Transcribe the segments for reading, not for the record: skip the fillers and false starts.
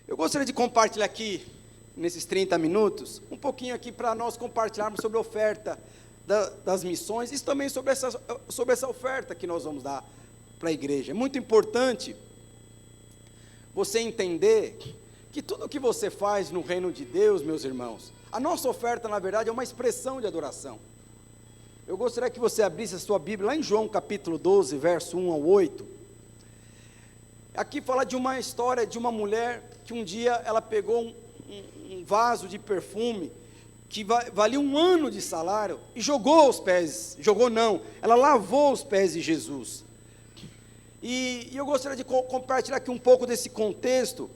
Eu gostaria de compartilhar aqui, nesses 30 minutos, um pouquinho aqui para nós compartilharmos sobre a oferta das missões e também sobre essa oferta que nós vamos dar para a igreja. É muito importante você entender que tudo que você faz no reino de Deus, meus irmãos, a nossa oferta, na verdade, é uma expressão de adoração. Eu gostaria que você abrisse a sua Bíblia lá em João capítulo 12, verso 1 ao 8. Aqui fala de uma história de uma mulher que um dia ela pegou um vaso de perfume que valia 1 ano de salário e jogou aos pés, ela lavou os pés de Jesus. E eu gostaria de compartilhar aqui um pouco desse contexto,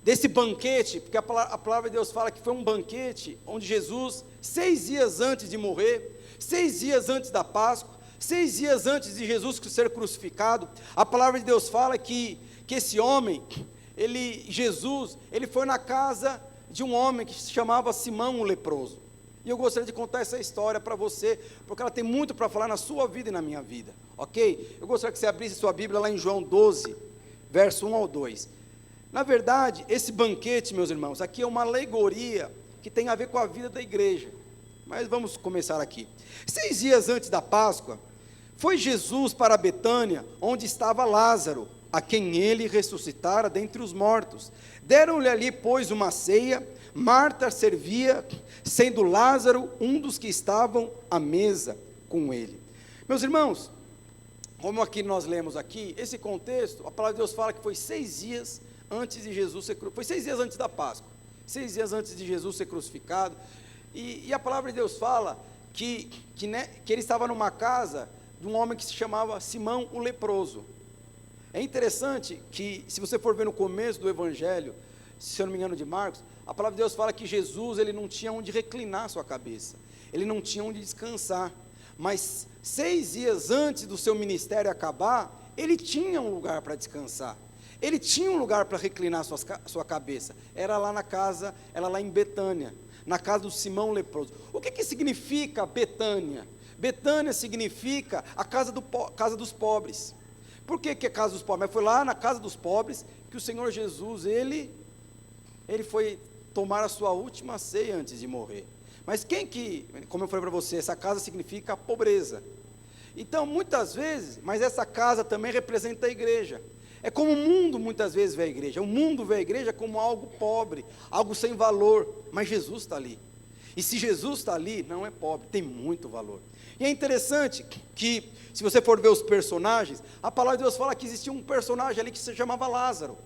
desse banquete, porque a palavra de Deus fala que foi um banquete onde Jesus, 6 dias antes de morrer, 6 dias antes da Páscoa, 6 dias antes de Jesus ser crucificado, a palavra de Deus fala que esse homem, Jesus, ele foi na casa de um homem que se chamava Simão o leproso. E eu gostaria de contar essa história para você, porque ela tem muito para falar na sua vida e na minha vida, ok? Eu gostaria que você abrisse sua Bíblia lá em João 12, verso 1 ao 2. Na verdade, esse banquete, meus irmãos, aqui é uma alegoria que tem a ver com a vida da igreja. Mas vamos começar aqui. 6 dias antes da Páscoa, foi Jesus para Betânia, onde estava Lázaro, a quem ele ressuscitara dentre os mortos. Deram-lhe ali, pois, uma ceia. Marta servia, sendo Lázaro um dos que estavam à mesa com ele. Meus irmãos, como aqui nós lemos aqui, esse contexto, a palavra de Deus fala que foi 6 dias antes de Jesus ser crucificado, foi 6 dias antes da Páscoa, 6 dias antes de Jesus ser crucificado, e a palavra de Deus fala que ele estava numa casa de um homem que se chamava Simão o leproso. É interessante que, se você for ver no começo do Evangelho, se eu não me engano de Marcos, a palavra de Deus fala que Jesus, ele não tinha onde reclinar sua cabeça, ele não tinha onde descansar, mas 6 dias antes do seu ministério acabar, ele tinha um lugar para descansar, ele tinha um lugar para reclinar sua cabeça, era lá na casa, era lá em Betânia, na casa do Simão leproso. O que significa Betânia? Betânia significa a casa dos pobres. Por que é casa dos pobres? Mas foi lá na casa dos pobres que o Senhor Jesus, ele foi tomar a sua última ceia antes de morrer. Mas como eu falei para você, essa casa significa a pobreza. Então, muitas vezes, mas essa casa também representa a igreja. É como o mundo muitas vezes vê a igreja. O mundo vê a igreja como algo pobre, algo sem valor, mas Jesus está ali. E se Jesus está ali, não é pobre, tem muito valor. E é interessante que, se você for ver os personagens, a palavra de Deus fala que existia um personagem ali que se chamava Lázaro.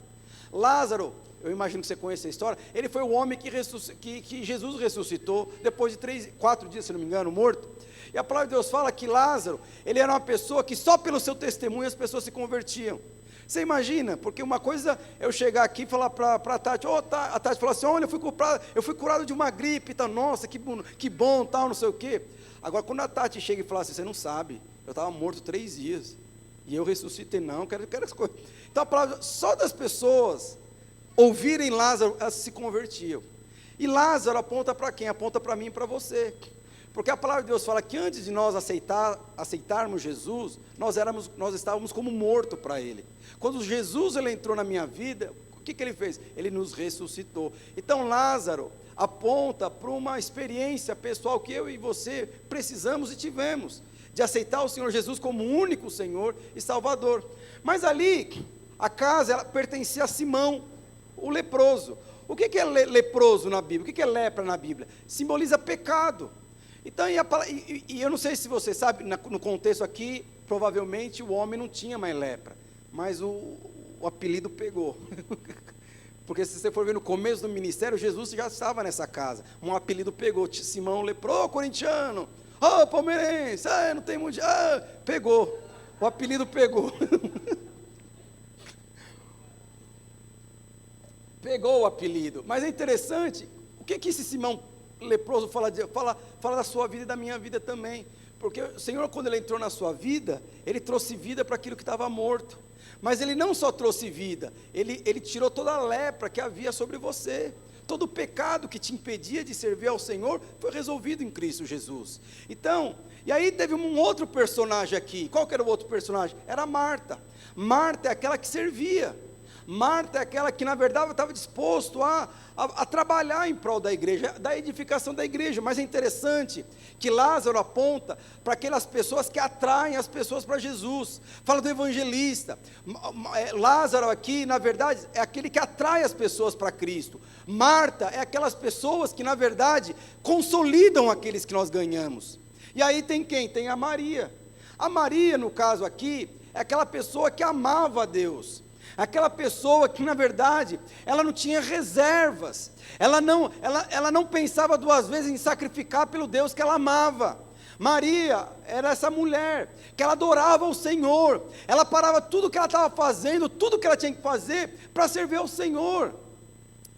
Lázaro, eu imagino que você conhece a história, ele foi o homem que Jesus ressuscitou, depois de 4 dias, se não me engano, morto. E a palavra de Deus fala que Lázaro, ele era uma pessoa que só pelo seu testemunho as pessoas se convertiam. Você imagina, porque uma coisa é eu chegar aqui e falar para a Tati, a Tati falou assim, olha, eu fui curado de uma gripe, tá, nossa, que bom, tal, não sei o quê. Agora, quando a Tati chega e fala assim, você não sabe, eu estava morto 3 dias, e eu ressuscitei, não, quero as coisas. Então, a palavra, só das pessoas ouvirem Lázaro, elas se convertiam. E Lázaro aponta para quem? Aponta para mim e para você. Porque a palavra de Deus fala que antes de nós aceitarmos Jesus, nós estávamos como mortos para Ele. Quando Jesus ele entrou na minha vida, o que ele fez? Ele nos ressuscitou. Então Lázaro aponta para uma experiência pessoal que eu e você precisamos e tivemos, de aceitar o Senhor Jesus como único Senhor e Salvador. Mas ali, a casa ela pertencia a Simão, o leproso. O que é leproso na Bíblia? O que é lepra na Bíblia? Simboliza pecado. Então, e eu não sei se você sabe, no contexto aqui, provavelmente o homem não tinha mais lepra, mas o apelido pegou. Porque se você for ver no começo do ministério, Jesus já estava nessa casa, um apelido pegou, Simão leproso, corintiano, palmeirense, não tem mundial, pegou, o apelido pegou. Pegou o apelido, mas é interessante, o que esse Simão leproso fala da sua vida e da minha vida também, porque o Senhor, quando Ele entrou na sua vida, Ele trouxe vida para aquilo que estava morto, mas Ele não só trouxe vida, Ele tirou toda a lepra que havia sobre você, todo o pecado que te impedia de servir ao Senhor, foi resolvido em Cristo Jesus. Então, e aí teve um outro personagem aqui, qual que era o outro personagem? Era Marta. Marta é aquela que servia, Marta é aquela que, na verdade, estava disposto a trabalhar em prol da igreja, da edificação da igreja. Mas é interessante que Lázaro aponta para aquelas pessoas que atraem as pessoas para Jesus. Fala do evangelista. Lázaro aqui, na verdade, é aquele que atrai as pessoas para Cristo. Marta é aquelas pessoas que, na verdade, consolidam aqueles que nós ganhamos. E aí tem quem? Tem a Maria. A Maria, no caso aqui, é aquela pessoa que amava a Deus. Aquela pessoa que, na verdade, ela não tinha reservas, ela não pensava duas vezes em sacrificar pelo Deus que ela amava. Maria era essa mulher, que ela adorava o Senhor, ela parava tudo que ela estava fazendo, tudo que ela tinha que fazer, para servir ao Senhor.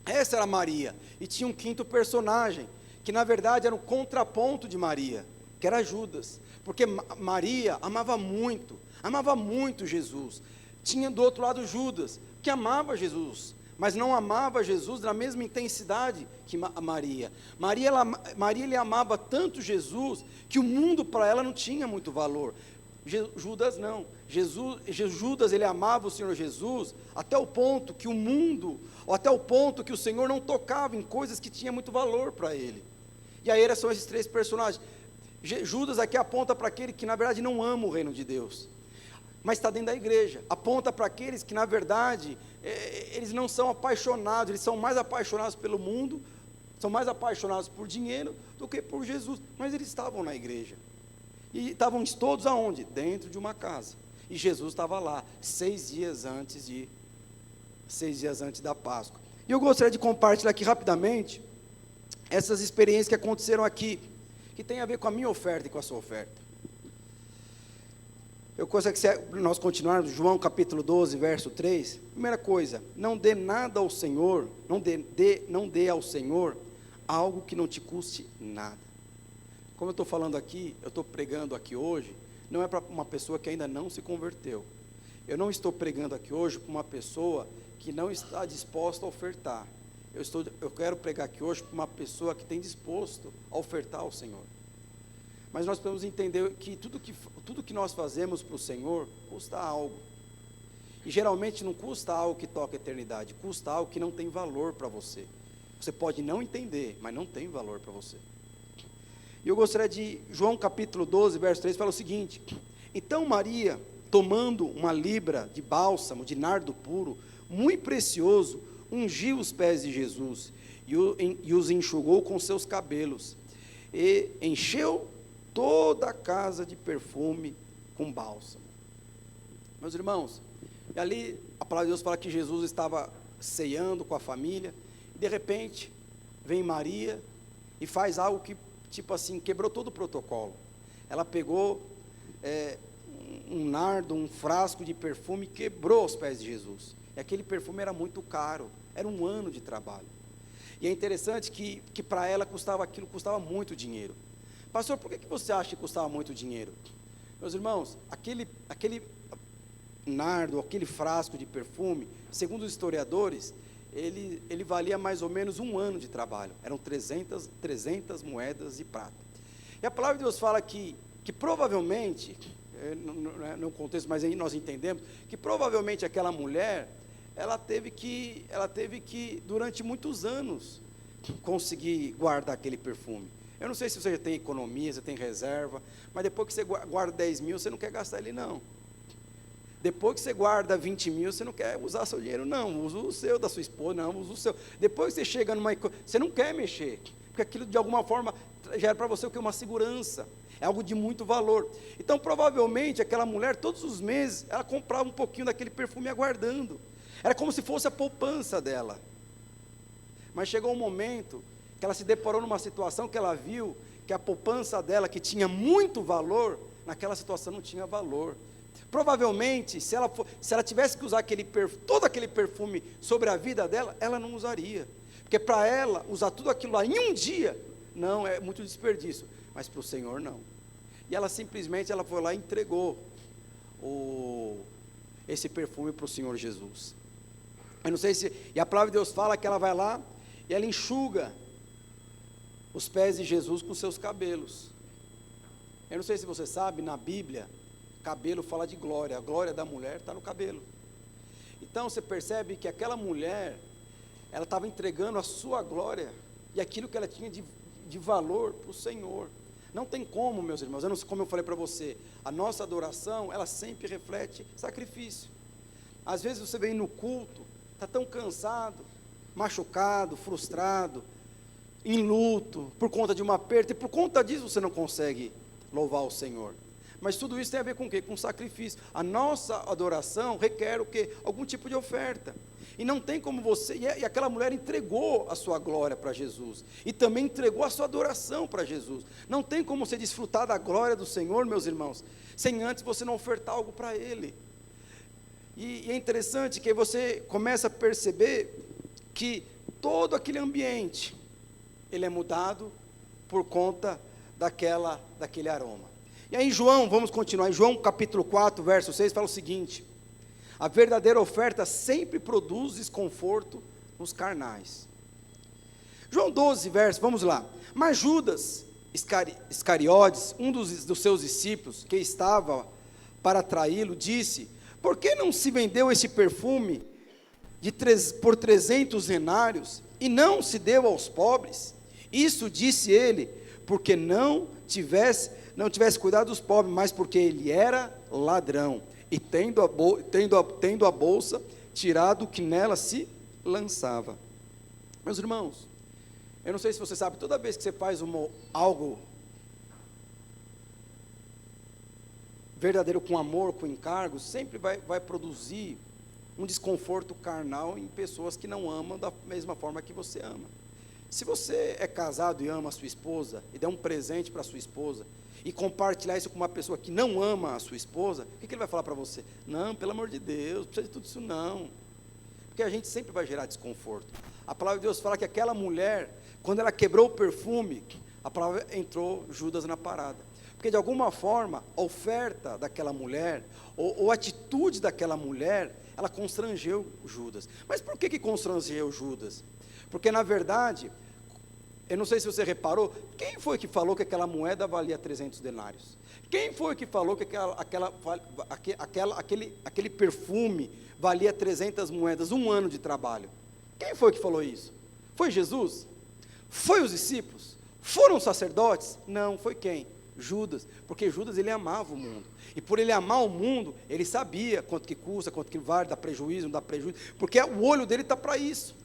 Essa era Maria, e tinha um quinto personagem, que na verdade era um contraponto de Maria, que era Judas, porque Maria amava muito Jesus. Tinha do outro lado Judas, que amava Jesus, mas não amava Jesus na mesma intensidade que Maria. Maria ele amava tanto Jesus, que o mundo para ela não tinha muito valor. Judas não. Judas ele amava o Senhor Jesus, até o ponto que o mundo, ou até o ponto que o Senhor não tocava em coisas que tinham muito valor para ele. E aí são esses três personagens. Judas aqui aponta para aquele que na verdade não ama o reino de Deus, mas está dentro da igreja. Aponta para aqueles que na verdade eles não são apaixonados, eles são mais apaixonados pelo mundo, são mais apaixonados por dinheiro do que por Jesus, mas eles estavam na igreja, e estavam todos aonde? Dentro de uma casa, e Jesus estava lá, 6 dias antes da Páscoa. E eu gostaria de compartilhar aqui rapidamente essas experiências que aconteceram aqui, que tem a ver com a minha oferta e com a sua oferta. Eu gostaria que nós continuarmos, João capítulo 12, verso 3, primeira coisa, não dê nada ao Senhor, não dê ao Senhor algo que não te custe nada. Como eu estou falando aqui, eu estou pregando aqui hoje, não é para uma pessoa que ainda não se converteu. Eu não estou pregando aqui hoje para uma pessoa que não está disposta a ofertar. Eu quero pregar aqui hoje para uma pessoa que tem disposto a ofertar ao Senhor. Mas nós podemos entender que tudo que nós fazemos para o Senhor custa algo. E geralmente não custa algo que toca a eternidade, custa algo que não tem valor para você. Você pode não entender, mas não tem valor para você. E eu gostaria de, João capítulo 12, verso 3, fala o seguinte: então Maria, tomando uma libra de bálsamo, de nardo puro, muito precioso, ungiu os pés de Jesus, e os enxugou com seus cabelos, e encheu toda a casa de perfume com bálsamo. Meus irmãos, e ali a palavra de Deus fala que Jesus estava ceando com a família, e de repente vem Maria e faz algo que, tipo assim, quebrou todo o protocolo. Ela pegou um nardo, um frasco de perfume, e quebrou aos pés de Jesus. E aquele perfume era muito caro, era um ano de trabalho. E é interessante que para ela custava muito dinheiro. Pastor, por que você acha que custava muito dinheiro? Meus irmãos, aquele nardo, aquele frasco de perfume, segundo os historiadores, ele valia mais ou menos um ano de trabalho. Eram 300 moedas de prata. E a palavra de Deus fala que provavelmente, no contexto, mas aí nós entendemos, que provavelmente aquela mulher, ela teve que durante muitos anos, conseguir guardar aquele perfume. Eu não sei se você já tem economia, você tem reserva, mas depois que você guarda 10 mil, você não quer gastar ele não. Depois que você guarda 20 mil, você não quer usar seu dinheiro não, usa o seu, da sua esposa, não, usa o seu. Depois que você chega você não quer mexer, porque aquilo de alguma forma gera para você o que? Uma segurança, é algo de muito valor. Então provavelmente aquela mulher, todos os meses, ela comprava um pouquinho daquele perfume aguardando, era como se fosse a poupança dela. Mas chegou um momento que ela se deparou numa situação que ela viu que a poupança dela, que tinha muito valor, naquela situação não tinha valor. Provavelmente, se ela tivesse que usar todo aquele perfume sobre a vida dela, ela não usaria. Porque para ela, usar tudo aquilo lá em um dia, não, é muito desperdício. Mas para o Senhor, não. E ela simplesmente foi lá e entregou esse perfume para o Senhor Jesus. Eu não sei e a palavra de Deus fala que ela vai lá e ela enxuga os pés de Jesus com seus cabelos. Eu não sei se você sabe, na Bíblia, cabelo fala de glória, a glória da mulher está no cabelo. Então você percebe que aquela mulher, ela estava entregando a sua glória e aquilo que ela tinha de valor para o Senhor. Não tem como, meus irmãos, eu não sei, como eu falei para você, a nossa adoração, ela sempre reflete sacrifício. Às vezes você vem no culto, está tão cansado, machucado, frustrado, em luto, por conta de uma perda, e por conta disso você não consegue louvar o Senhor. Mas tudo isso tem a ver com o quê? Com sacrifício. A nossa adoração requer o quê? Algum tipo de oferta. E não tem como você, e aquela mulher entregou a sua glória para Jesus, e também entregou a sua adoração para Jesus. Não tem como você desfrutar da glória do Senhor, meus irmãos, sem antes você não ofertar algo para Ele. E é interessante que você começa a perceber que todo aquele ambiente, ele é mudado por conta daquele aroma. E aí em João, vamos continuar, em João capítulo 4, verso 6, fala o seguinte: a verdadeira oferta sempre produz desconforto nos carnais. João 12, verso, vamos lá. Mas Judas Iscariotes, um dos seus discípulos, que estava para traí-lo, disse: por que não se vendeu esse perfume por 300 denários e não se deu aos pobres? Isso disse ele, porque não tivesse cuidado dos pobres, mas porque ele era ladrão, e tendo a bolsa, tirado o que nela se lançava. Meus irmãos, eu não sei se você sabe, toda vez que você faz algo verdadeiro com amor, com encargo, sempre vai produzir um desconforto carnal em pessoas que não amam da mesma forma que você ama. Se você é casado e ama a sua esposa, e der um presente para a sua esposa, e compartilhar isso com uma pessoa que não ama a sua esposa, o que ele vai falar para você? Não, pelo amor de Deus, não precisa de tudo isso não. Porque a gente sempre vai gerar desconforto. A palavra de Deus fala que aquela mulher, quando ela quebrou o perfume, a palavra entrou Judas na parada. Porque de alguma forma, a oferta daquela mulher, ou a atitude daquela mulher, ela constrangeu Judas. Mas por que constrangeu Judas? Porque na verdade, eu não sei se você reparou, quem foi que falou que aquela moeda valia 300 denários? Quem foi que falou que aquele perfume valia 300 moedas, um ano de trabalho? Quem foi que falou isso? Foi Jesus? Foi os discípulos? Foram os sacerdotes? Não, foi quem? Judas, porque Judas ele amava o mundo, e por ele amar o mundo, ele sabia quanto que custa, quanto que vale, dá prejuízo, não dá prejuízo, porque o olho dele está para isso.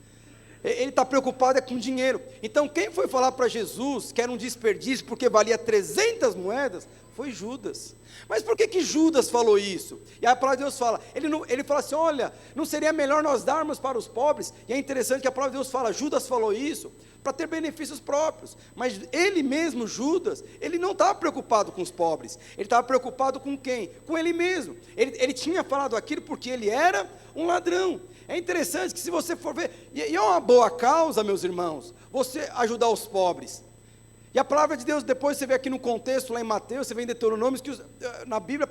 Ele está preocupado com dinheiro. Então quem foi falar para Jesus que era um desperdício porque valia 300 moedas? Foi Judas. Mas por que Judas falou isso? E a palavra de Deus fala, ele fala assim, olha, não seria melhor nós darmos para os pobres? E é interessante que a palavra de Deus fala, Judas falou isso para ter benefícios próprios, mas ele mesmo, Judas, ele não estava preocupado com os pobres, ele estava preocupado com quem? Com ele mesmo. Ele tinha falado aquilo porque ele era um ladrão. É interessante que se você for ver, e é uma boa causa, meus irmãos, você ajudar os pobres. E a palavra de Deus, depois você vê aqui no contexto, lá em Mateus, você vê em Deuteronômio, que na Bíblia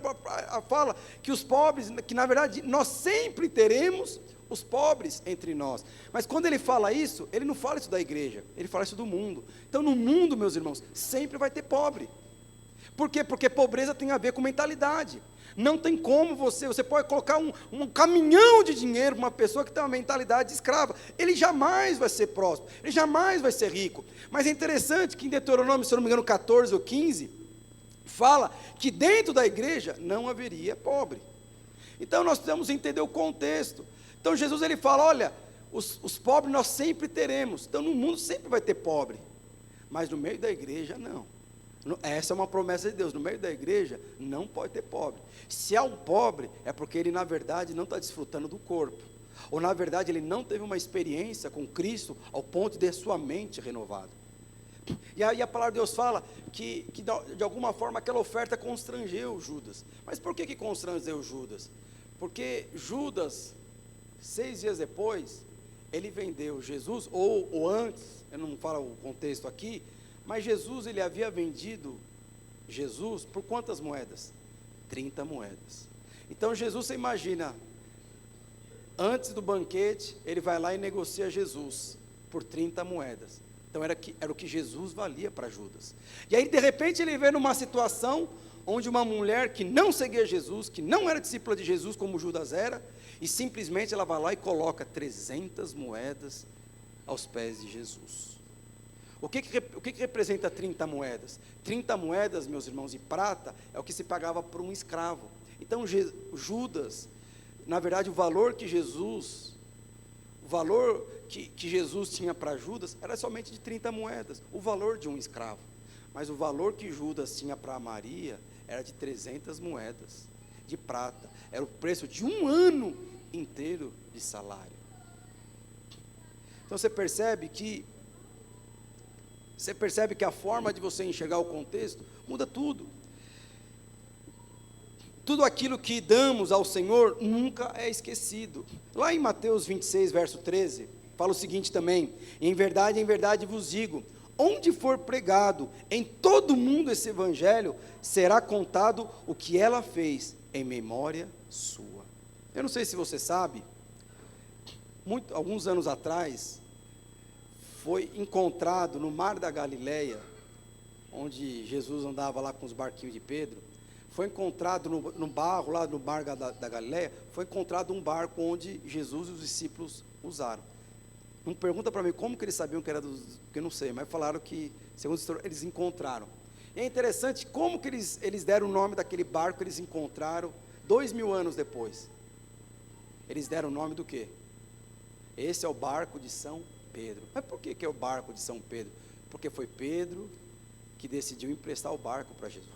fala que os pobres, que na verdade nós sempre teremos os pobres entre nós. Mas quando ele fala isso, ele não fala isso da igreja, ele fala isso do mundo. Então no mundo, meus irmãos, sempre vai ter pobre. Por quê? Porque pobreza tem a ver com mentalidade. Não tem como você pode colocar um caminhão de dinheiro para uma pessoa que tem uma mentalidade de escrava, ele jamais vai ser próspero, ele jamais vai ser rico. Mas é interessante que em Deuteronômio, se eu não me engano, 14 ou 15, fala que dentro da igreja não haveria pobre. Então nós precisamos entender o contexto. Então Jesus ele fala, olha, os pobres nós sempre teremos, então no mundo sempre vai ter pobre, mas no meio da igreja não. Essa é uma promessa de Deus, no meio da igreja não pode ter pobre. Se há um pobre, é porque ele na verdade não está desfrutando do corpo, ou na verdade ele não teve uma experiência com Cristo ao ponto de ter sua mente renovada. E aí a palavra de Deus fala que de alguma forma aquela oferta constrangeu Judas. Mas por que constrangeu Judas? Porque Judas, 6 dias depois, ele vendeu Jesus, ou antes, eu não falo o contexto aqui, mas Jesus, ele havia vendido Jesus por quantas moedas? 30 moedas. Então Jesus, você imagina, antes do banquete, ele vai lá e negocia Jesus por 30 moedas. Então era o que Jesus valia para Judas. E aí de repente ele vê numa situação onde uma mulher que não seguia Jesus, que não era discípula de Jesus como Judas era, E simplesmente ela vai lá e coloca 300 moedas aos pés de Jesus. O que representa 30 moedas? 30 moedas, meus irmãos, de prata é o que se pagava por um escravo. Então Judas, na verdade o valor que Jesus tinha para Judas era somente de 30 moedas, o valor de um escravo. Mas o valor que Judas tinha para Maria era de 300 moedas de prata. Era o preço de um ano inteiro de salário. Então você percebe que a forma de você enxergar o contexto muda tudo. Tudo aquilo que damos ao Senhor nunca é esquecido. Lá em Mateus 26, verso 13, fala o seguinte também: em verdade vos digo, onde for pregado em todo o mundo esse evangelho, será contado o que ela fez em memória sua. Eu não sei se você sabe, alguns anos atrás, foi encontrado no mar da Galileia, onde Jesus andava lá com os barquinhos de Pedro, foi encontrado no barro, lá no mar da Galileia, foi encontrado um barco onde Jesus e os discípulos usaram. Não pergunta para mim como que eles sabiam que era porque eu não sei, mas falaram que, segundo eles encontraram. E é interessante como que eles deram o nome daquele barco que eles encontraram 2000 anos depois. Eles deram o nome do quê? Esse é o barco de São Pedro. Mas por que é o barco de São Pedro? Porque foi Pedro que decidiu emprestar o barco para Jesus.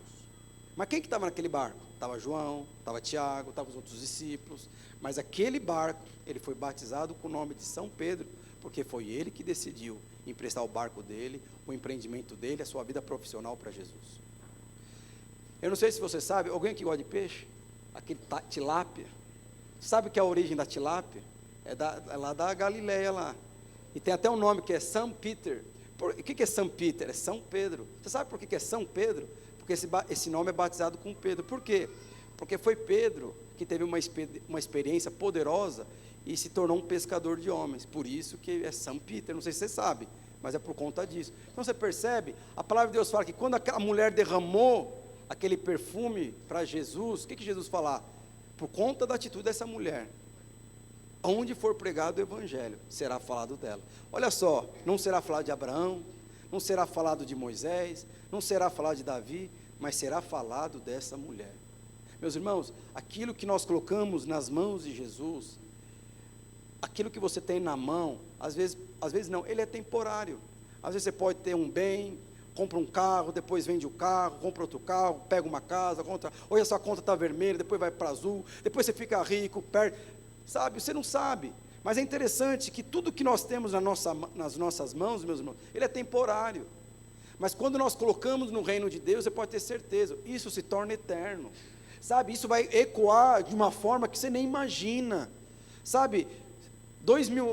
Mas quem que estava naquele barco? Estava João, estava Tiago, estavam os outros discípulos. Mas aquele barco, ele foi batizado com o nome de São Pedro, porque foi ele que decidiu emprestar o barco dele, o empreendimento dele, a sua vida profissional para Jesus. Eu não sei se você sabe, alguém aqui gosta de peixe? Aquele tilápia. Sabe que a origem da tilápia? É lá da Galileia lá. E tem até um nome que é São Peter. O que é São Peter? É São Pedro. Você sabe por que é São Pedro? Porque esse nome é batizado com Pedro. Por quê? Porque foi Pedro que teve uma experiência poderosa e se tornou um pescador de homens. Por isso que é São Peter. Não sei se você sabe, mas é por conta disso. Então você percebe, a palavra de Deus fala que quando a mulher derramou aquele perfume para Jesus, o que Jesus fala? Por conta da atitude dessa mulher, onde for pregado o evangelho, será falado dela. Olha só, não será falado de Abraão, não será falado de Moisés, não será falado de Davi, mas será falado dessa mulher. Meus irmãos, aquilo que nós colocamos nas mãos de Jesus, aquilo que você tem na mão, às vezes não, ele é temporário. Às vezes você pode ter um bem, compra um carro, depois vende o carro, compra outro carro, pega uma casa, hoje a sua conta está vermelha, depois vai para azul, depois você fica rico, perde, sabe, você não sabe. Mas é interessante que tudo que nós temos nas nossas mãos, meus irmãos, ele é temporário. Mas quando nós colocamos no reino de Deus, você pode ter certeza, isso se torna eterno. Sabe, isso vai ecoar de uma forma que você nem imagina. Sabe,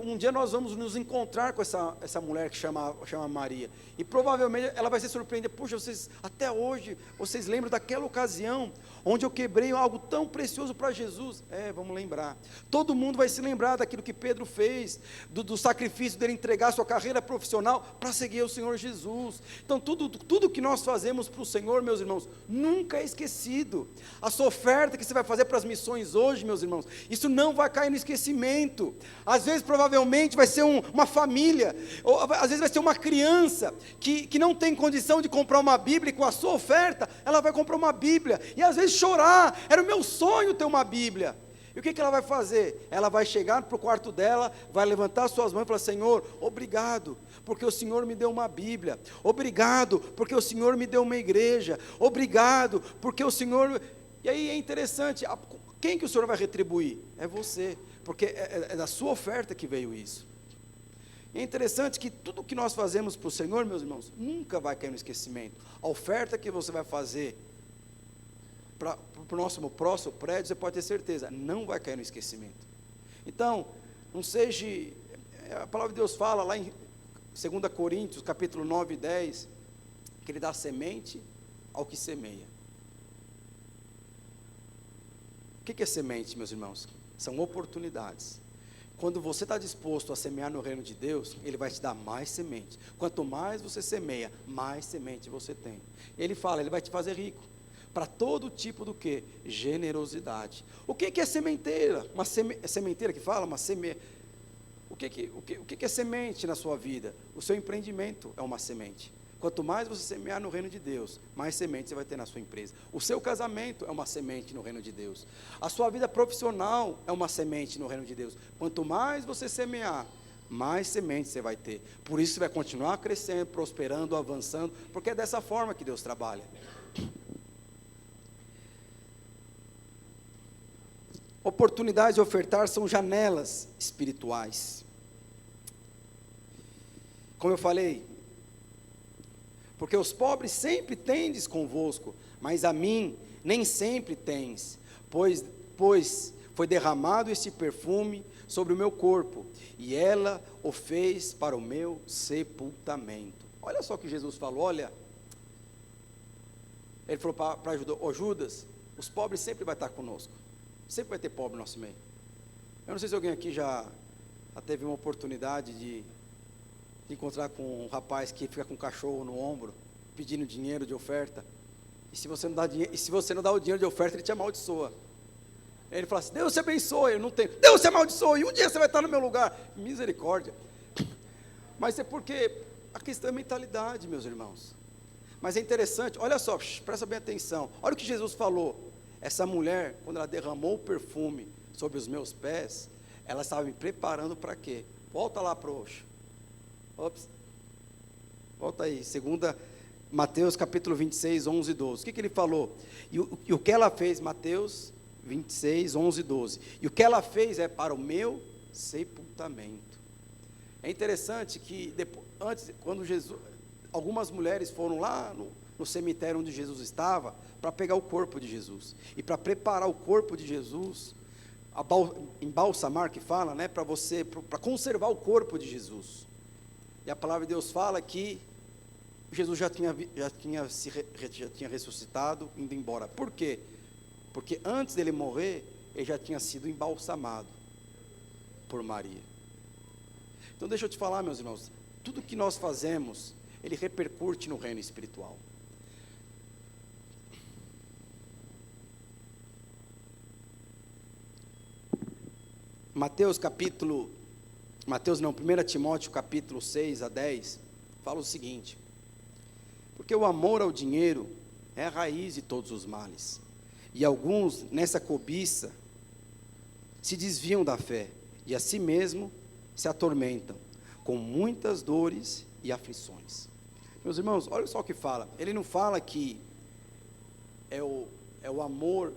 um dia nós vamos nos encontrar com essa mulher que chama Maria, e provavelmente ela vai se surpreender. Puxa, até hoje, vocês lembram daquela ocasião, onde eu quebrei algo tão precioso para Jesus? Vamos lembrar, todo mundo vai se lembrar daquilo que Pedro fez, do sacrifício dele entregar sua carreira profissional, para seguir o Senhor Jesus. Então tudo que nós fazemos para o Senhor, meus irmãos, nunca é esquecido. A sua oferta que você vai fazer para as missões hoje, meus irmãos, isso não vai cair no esquecimento. Às vezes provavelmente vai ser uma família, ou às vezes vai ser uma criança, que não tem condição de comprar uma Bíblia, e com a sua oferta, ela vai comprar uma Bíblia, e às vezes chorar, era o meu sonho ter uma Bíblia. E o que ela vai fazer? Ela vai chegar para o quarto dela, vai levantar suas mãos e falar: Senhor, obrigado, porque o Senhor me deu uma Bíblia, obrigado, porque o Senhor me deu uma igreja, obrigado, porque o Senhor... E aí é interessante, quem que o Senhor vai retribuir? É você, porque é da sua oferta que veio isso. E é interessante que tudo que nós fazemos para o Senhor, meus irmãos, nunca vai cair no esquecimento. A oferta que você vai fazer para o nosso próximo prédio, você pode ter certeza, não vai cair no esquecimento. Então, não seja... A palavra de Deus fala lá em 2 Coríntios, capítulo 9 e 10, que Ele dá semente ao que semeia. O que é semente, meus irmãos? São oportunidades. Quando você está disposto a semear no reino de Deus, Ele vai te dar mais semente. Quanto mais você semeia, mais semente você tem. Ele fala, Ele vai te fazer rico. para todo tipo do quê? Generosidade. O que é sementeira? É sementeira que fala? O que é semente na sua vida? O seu empreendimento é uma semente. Quanto mais você semear no reino de Deus, mais semente você vai ter na sua empresa. O seu casamento é uma semente no reino de Deus. A sua vida profissional é uma semente no reino de Deus. Quanto mais você semear, mais semente você vai ter. Por isso você vai continuar crescendo, prosperando, avançando, porque é dessa forma que Deus trabalha. Oportunidades de ofertar são janelas espirituais. Como eu falei, porque os pobres sempre tendes convosco, mas a mim nem sempre tens, pois foi derramado este perfume sobre o meu corpo, e ela o fez para o meu sepultamento. Olha só o que Jesus falou, olha, ele falou para Judas, os pobres sempre vai estar conosco, sempre vai ter pobre no nosso meio. Eu não sei se alguém aqui já teve uma oportunidade de encontrar com um rapaz que fica com um cachorro no ombro, pedindo dinheiro de oferta, e se você não dá o dinheiro de oferta, ele te amaldiçoa. Ele fala assim, Deus te abençoe, eu não tenho, Deus te amaldiçoe, e um dia você vai estar no meu lugar, misericórdia. Mas é porque a questão é mentalidade, meus irmãos. Mas é interessante, olha só, presta bem atenção, olha o que Jesus falou. Essa mulher, quando ela derramou o perfume sobre os meus pés, ela estava me preparando para quê? Volta lá para hoje. Volta aí, Mateus capítulo 26, 11 e 12. O que ele falou? E o que ela fez, Mateus 26, 11 e 12. E o que ela fez é para o meu sepultamento. É interessante que, quando algumas mulheres foram lá no cemitério onde Jesus estava, para pegar o corpo de Jesus. E para preparar o corpo de Jesus, embalsamar que fala, né, para conservar o corpo de Jesus. E a palavra de Deus fala que Jesus já tinha ressuscitado, indo embora. Por quê? Porque antes dele morrer, ele já tinha sido embalsamado por Maria. Então deixa eu te falar, meus irmãos, tudo que nós fazemos, ele repercute no reino espiritual. Mateus 1 Timóteo capítulo 6 a 10, fala o seguinte: porque o amor ao dinheiro é a raiz de todos os males, e alguns nessa cobiça se desviam da fé, e a si mesmo se atormentam, com muitas dores e aflições. Meus irmãos, olha só o que fala, ele não fala que é o amor,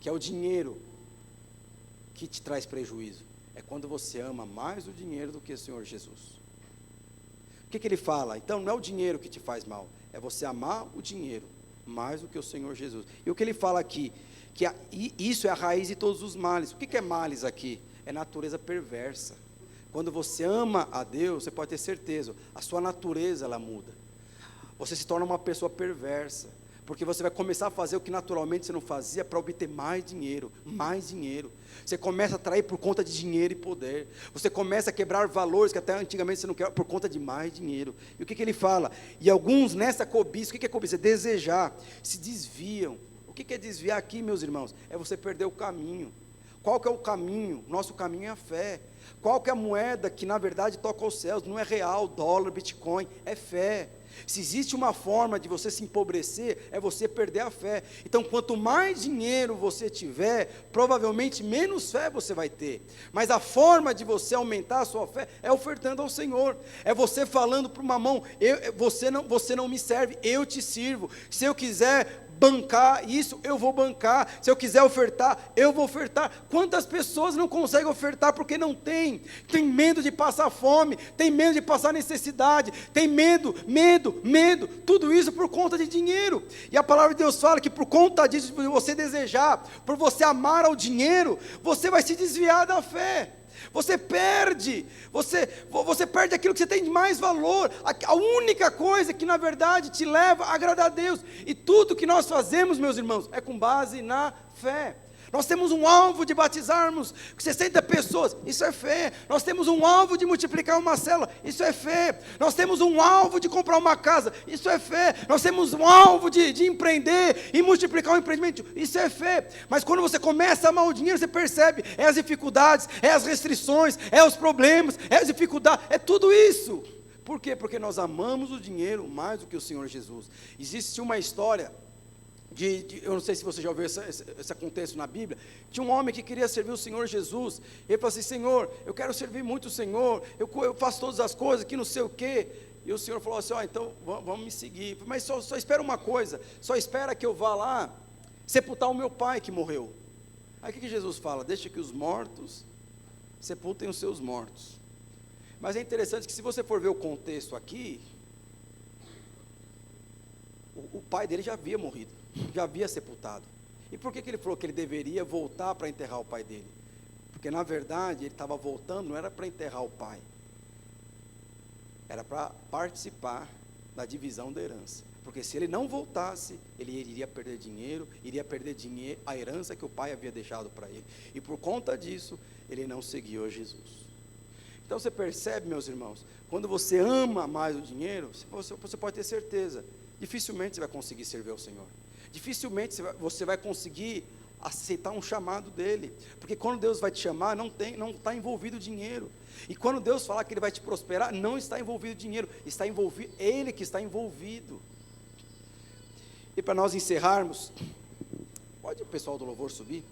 que é o dinheiro que te traz prejuízo, é quando você ama mais o dinheiro do que o Senhor Jesus. O que ele fala? Então não é o dinheiro que te faz mal, é você amar o dinheiro mais do que o Senhor Jesus. E o que ele fala aqui, isso é a raiz de todos os males. O que é males aqui? É natureza perversa. Quando você ama a Deus, você pode ter certeza, a sua natureza ela muda. Você se torna uma pessoa perversa, porque você vai começar a fazer o que naturalmente você não fazia para obter mais dinheiro, mais dinheiro. Você começa a atrair por conta de dinheiro e poder. Você começa a quebrar valores que até antigamente você não quer por conta de mais dinheiro. E o que ele fala? E alguns nessa cobiça, o que é cobiça? É desejar, se desviam. O que é desviar aqui, meus irmãos? É você perder o caminho. Qual que é o caminho? Nosso caminho é a fé. Qual que é a moeda que na verdade toca aos céus? Não é real, dólar, bitcoin, é fé. Se existe uma forma de você se empobrecer, é você perder a fé. Então, quanto mais dinheiro você tiver, provavelmente menos fé você vai ter. Mas a forma de você aumentar a sua fé é ofertando ao Senhor. É você falando para o mamão, você não me serve, eu te sirvo. Se eu quiser bancar isso, eu vou bancar. Se eu quiser ofertar, eu vou ofertar. Quantas pessoas não conseguem ofertar porque não tem medo de passar fome, tem medo de passar necessidade, tem medo, tudo isso por conta de dinheiro. E a palavra de Deus fala que por conta disso, por você desejar, por você amar ao dinheiro, você vai se desviar da fé. Você perde aquilo que você tem de mais valor, a única coisa que na verdade te leva a agradar a Deus. E tudo que nós fazemos, meus irmãos, é com base na fé. Nós temos um alvo de batizarmos 60 pessoas, isso é fé. Nós temos um alvo de multiplicar uma célula, isso é fé. Nós temos um alvo de comprar uma casa, isso é fé. Nós temos um alvo de empreender e multiplicar um empreendimento, isso é fé. Mas quando você começa a amar o dinheiro, você percebe, é as dificuldades, é as restrições, é os problemas, é as dificuldades, é tudo isso. Por quê? Porque nós amamos o dinheiro mais do que o Senhor Jesus. Existe uma história, eu não sei se você já ouviu esse contexto na Bíblia, de um homem que queria servir o Senhor Jesus. Ele falou assim: Senhor, eu quero servir muito o Senhor, eu faço todas as coisas, que não sei o quê. E o Senhor falou assim: então vamos me seguir, mas só espera uma coisa, só espera que eu vá lá sepultar o meu pai que morreu. Aí o que Jesus fala? Deixa que os mortos sepultem os seus mortos. Mas é interessante que, se você for ver o contexto aqui, o pai dele já havia morrido, já havia sepultado. E por que ele falou que ele deveria voltar para enterrar o pai dele? Porque na verdade ele estava voltando, não era para enterrar o pai, era para participar da divisão da herança. Porque se ele não voltasse, ele iria perder dinheiro, a herança que o pai havia deixado para ele. E por conta disso, ele não seguiu Jesus. Então você percebe, meus irmãos, quando você ama mais o dinheiro, você pode ter certeza, dificilmente você vai conseguir servir ao Senhor. Dificilmente você vai conseguir aceitar um chamado dele. Porque quando Deus vai te chamar, não está envolvido dinheiro. E quando Deus falar que ele vai te prosperar, não está envolvido dinheiro, está envolvido ele que está envolvido. E para nós encerrarmos, pode o pessoal do louvor subir?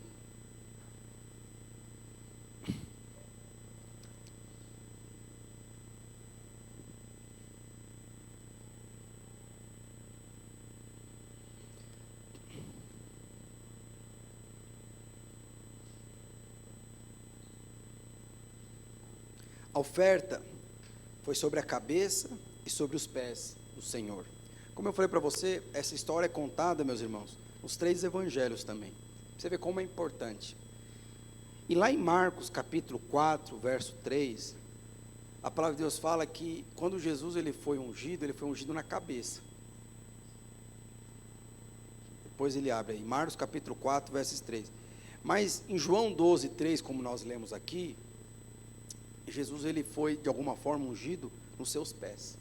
A oferta foi sobre a cabeça e sobre os pés do Senhor. Como eu falei para você, essa história é contada, meus irmãos, nos 3 evangelhos também. Você vê como é importante. E lá em Marcos, capítulo 4, verso 3, a palavra de Deus fala que quando Jesus ele foi ungido na cabeça. Depois ele abre aí, Marcos capítulo 4, versos 3. Mas em João 12, 3, como nós lemos aqui, Jesus ele foi de alguma forma ungido nos seus pés.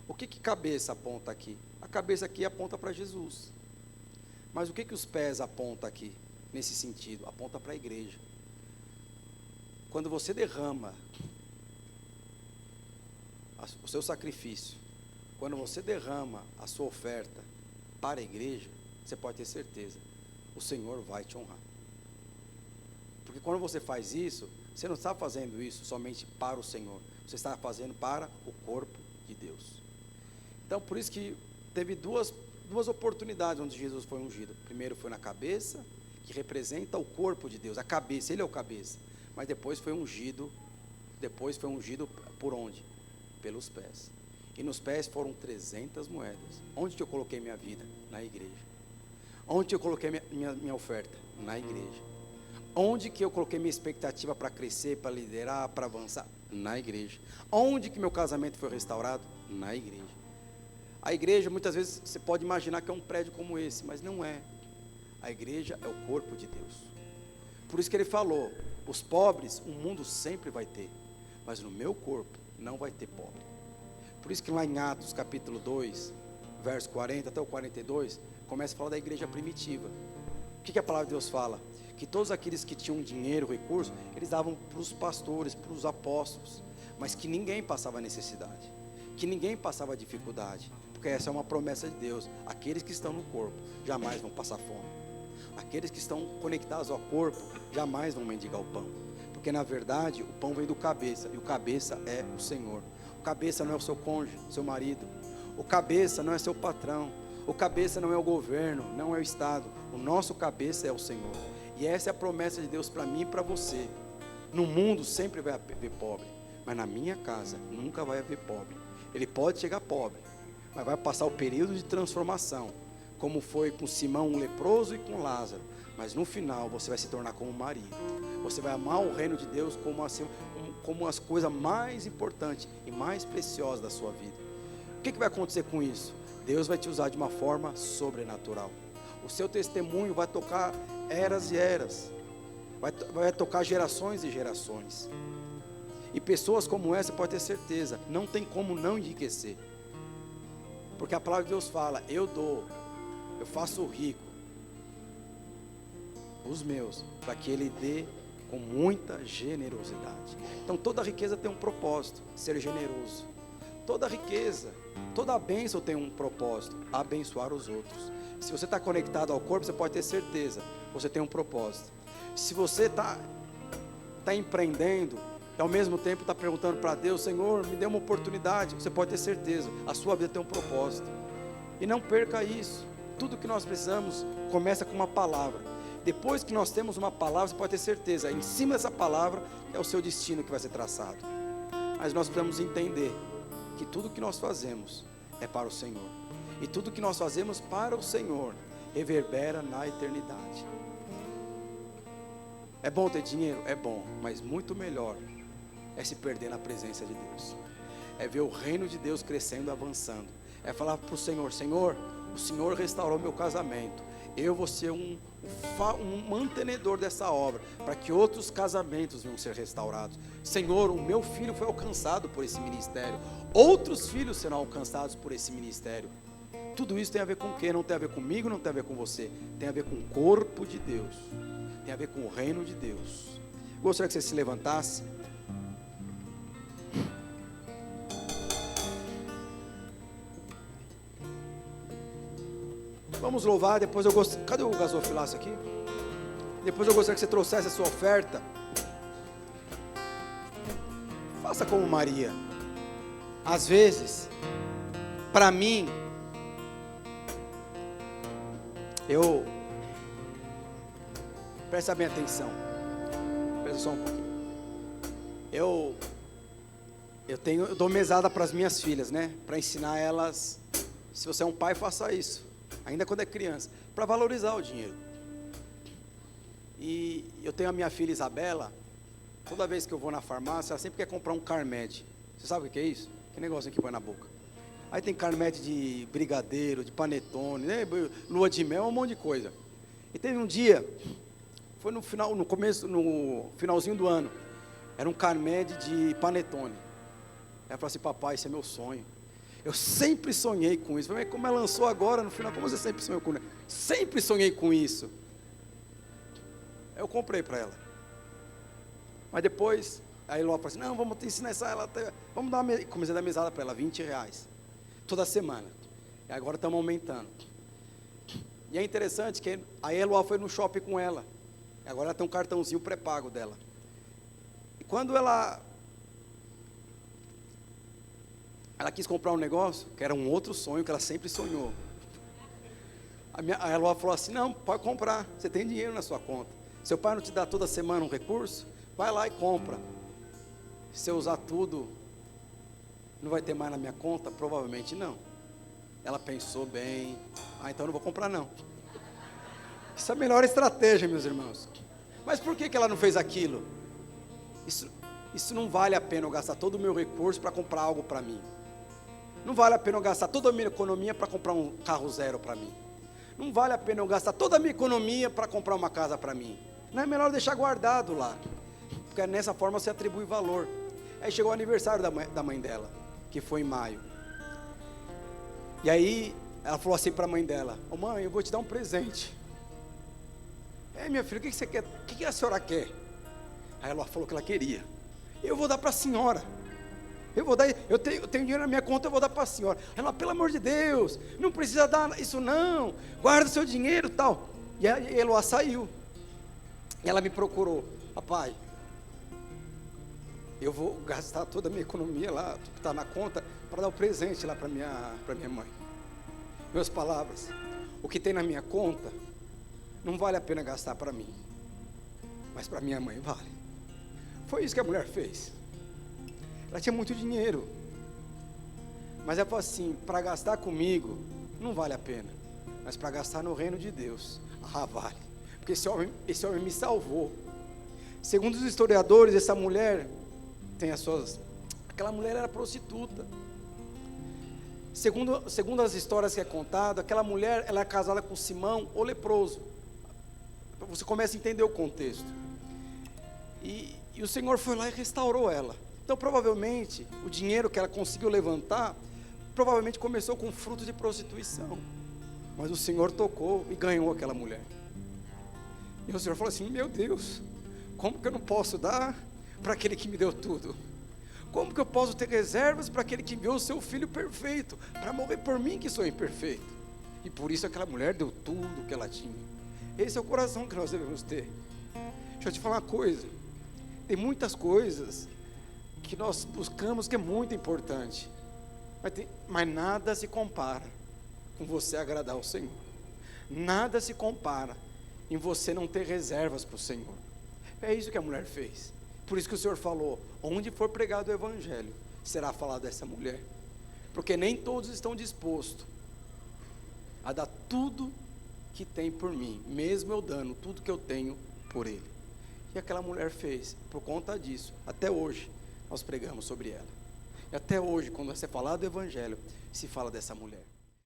O que cabeça aponta aqui? A cabeça aqui aponta para Jesus. Mas o que os pés apontam aqui, nesse sentido? Aponta para a igreja. Quando você derrama o seu sacrifício, quando você derrama a sua oferta para a igreja, você pode ter certeza, o Senhor vai te honrar. Porque quando você faz isso, você não está fazendo isso somente para o Senhor, você está fazendo para o corpo de Deus. Então, por isso que teve duas oportunidades onde Jesus foi ungido. Primeiro foi na cabeça, que representa o corpo de Deus, a cabeça, ele é o cabeça. Mas depois foi ungido por onde? Pelos pés. E nos pés foram 300 moedas. Onde que eu coloquei minha vida? Na igreja. Onde eu coloquei minha oferta? Na igreja. Onde que eu coloquei minha expectativa para crescer, para liderar, para avançar? Na igreja. Onde que meu casamento foi restaurado? Na igreja. A igreja, muitas vezes, você pode imaginar que é um prédio como esse, mas não é. A igreja é o corpo de Deus. Por isso que ele falou, os pobres, o mundo sempre vai ter, mas no meu corpo não vai ter pobre. Por isso que lá em Atos, capítulo 2, verso 40 até o 42, começa a falar da igreja primitiva. O que a palavra de Deus fala? Que todos aqueles que tinham dinheiro, recursos, eles davam para os pastores, para os apóstolos, mas que ninguém passava necessidade, que ninguém passava dificuldade, porque essa é uma promessa de Deus. Aqueles que estão no corpo jamais vão passar fome, aqueles que estão conectados ao corpo jamais vão mendigar o pão, porque na verdade o pão vem do cabeça, e o cabeça é o Senhor. O cabeça não é o seu cônjuge, seu marido, o cabeça não é seu patrão, o cabeça não é o governo, não é o Estado, o nosso cabeça é o Senhor. E essa é a promessa de Deus para mim e para você. No mundo sempre vai haver pobre, mas na minha casa nunca vai haver pobre. Ele pode chegar pobre, mas vai passar o período de transformação, como foi com Simão um leproso e com Lázaro. Mas no final você vai se tornar como um marido. Você vai amar o reino de Deus como as coisas mais importantes e mais preciosas da sua vida. O que vai acontecer com isso? Deus vai te usar de uma forma sobrenatural. O seu testemunho vai tocar eras e eras, vai tocar gerações e gerações. E pessoas como essa, pode ter certeza, não tem como não enriquecer. Porque a palavra de Deus fala: eu dou, eu faço rico os meus, para que Ele dê com muita generosidade. Então toda riqueza tem um propósito: ser generoso. Toda riqueza, toda bênção tem um propósito: abençoar os outros. Se você está conectado ao corpo, você pode ter certeza, você tem um propósito. Se você está empreendendo, e ao mesmo tempo está perguntando para Deus: Senhor, me dê uma oportunidade, você pode ter certeza, a sua vida tem um propósito. E não perca isso. Tudo que nós precisamos começa com uma palavra. Depois que nós temos uma palavra, você pode ter certeza, em cima dessa palavra é o seu destino que vai ser traçado. Mas nós precisamos entender que tudo que nós fazemos é para o Senhor. E tudo que nós fazemos para o Senhor reverbera na eternidade. É bom ter dinheiro? É bom, mas muito melhor é se perder na presença de Deus. É ver o reino de Deus crescendo e avançando. É falar para o Senhor: Senhor, o Senhor restaurou meu casamento. Eu vou ser um mantenedor dessa obra, para que outros casamentos venham ser restaurados. Senhor, o meu filho foi alcançado por esse ministério. Outros filhos serão alcançados por esse ministério. Tudo isso tem a ver com o quê? Não tem a ver comigo, não tem a ver com você. Tem a ver com o corpo de Deus. Tem a ver com o reino de Deus. Gostaria que você se levantasse. Vamos louvar, depois eu gostaria... Cadê o gasofilaço aqui? Depois eu gostaria que você trouxesse a sua oferta. Faça como Maria. Às vezes, para mim, presta bem atenção. Presta só um pouquinho. Eu dou mesada para as minhas filhas, né? Para ensinar elas. Se você é um pai, faça isso. Ainda quando é criança, para valorizar o dinheiro. E eu tenho a minha filha Isabela. Toda vez que eu vou na farmácia, ela sempre quer comprar um Carmed. Você sabe o que é isso? Que negocinho que põe na boca. Aí tem Carmed de brigadeiro, de panetone, né? Lua de mel, um monte de coisa. E teve um dia, foi no finalzinho do ano, era um Carmed de panetone. Ela falou assim: papai, esse é meu sonho. Eu sempre sonhei com isso. Mas como ela lançou agora, no final, como você sempre sonhou com isso? Sempre sonhei com isso. Eu comprei para ela. Mas depois, aí Ló falou assim: não, vamos te ensinar ela. Vamos dar comecei a dar mesada para ela, R$20. Toda semana. E agora estamos aumentando. E é interessante que aí a Ló foi no shopping com ela. E agora ela tem um cartãozinho pré-pago dela. E quando ela quis comprar um negócio, que era um outro sonho que ela sempre sonhou. A Eloá falou assim: não, pode comprar, você tem dinheiro na sua conta. Seu pai não te dá toda semana um recurso? Vai lá e compra. Se eu usar tudo, não vai ter mais na minha conta? Provavelmente não. Ela pensou bem: então eu não vou comprar não. Isso é a melhor estratégia, meus irmãos. Mas por que ela não fez aquilo? Isso não vale a pena eu gastar todo o meu recurso para comprar algo para mim. Não vale a pena eu gastar toda a minha economia para comprar um carro zero para mim. Não vale a pena eu gastar toda a minha economia para comprar uma casa para mim. Não é melhor deixar guardado lá, porque nessa forma você atribui valor. Aí chegou o aniversário da mãe dela, que foi em maio. E aí ela falou assim para a mãe dela: ô mãe, eu vou te dar um presente. Minha filha, o que você quer? O que a senhora quer? Aí ela falou que ela queria. Eu vou dar para a senhora. Eu tenho dinheiro na minha conta, eu vou dar para a senhora. Ela: pelo amor de Deus, não precisa dar isso não, guarda o seu dinheiro e tal. E a Eloá saiu. E ela me procurou: papai, eu vou gastar toda a minha economia lá, que está na conta, para dar o presente lá para minha mãe. Minhas palavras: o que tem na minha conta não vale a pena gastar para mim, mas para minha mãe vale. Foi isso que a mulher fez. Ela tinha muito dinheiro, mas ela falou assim: para gastar comigo não vale a pena, mas para gastar no reino de Deus, vale, porque esse homem me salvou. Segundo os historiadores, essa mulher tem aquela mulher era prostituta, Segundo as histórias que é contado, aquela mulher, ela é casada com Simão, o leproso. Você começa a entender o contexto. E o Senhor foi lá e restaurou ela. Então, provavelmente, o dinheiro que ela conseguiu levantar, provavelmente começou com fruto de prostituição. Mas o Senhor tocou e ganhou aquela mulher. E o Senhor falou assim: meu Deus, como que eu não posso dar para aquele que me deu tudo? Como que eu posso ter reservas para aquele que enviou o seu filho perfeito, para morrer por mim que sou imperfeito? E por isso aquela mulher deu tudo o que ela tinha. Esse é o coração que nós devemos ter. Deixa eu te falar uma coisa. Tem muitas coisas que nós buscamos que é muito importante, mas nada se compara com você agradar ao Senhor. Nada se compara em você não ter reservas para o Senhor. É isso que a mulher fez. Por isso que o Senhor falou: onde for pregado o Evangelho, será falado dessa mulher. Porque nem todos estão dispostos a dar tudo que tem por mim, mesmo eu dando tudo que eu tenho por ele. E aquela mulher fez. Por conta disso, até hoje nós pregamos sobre ela. E até hoje, quando você falar do Evangelho, se fala dessa mulher.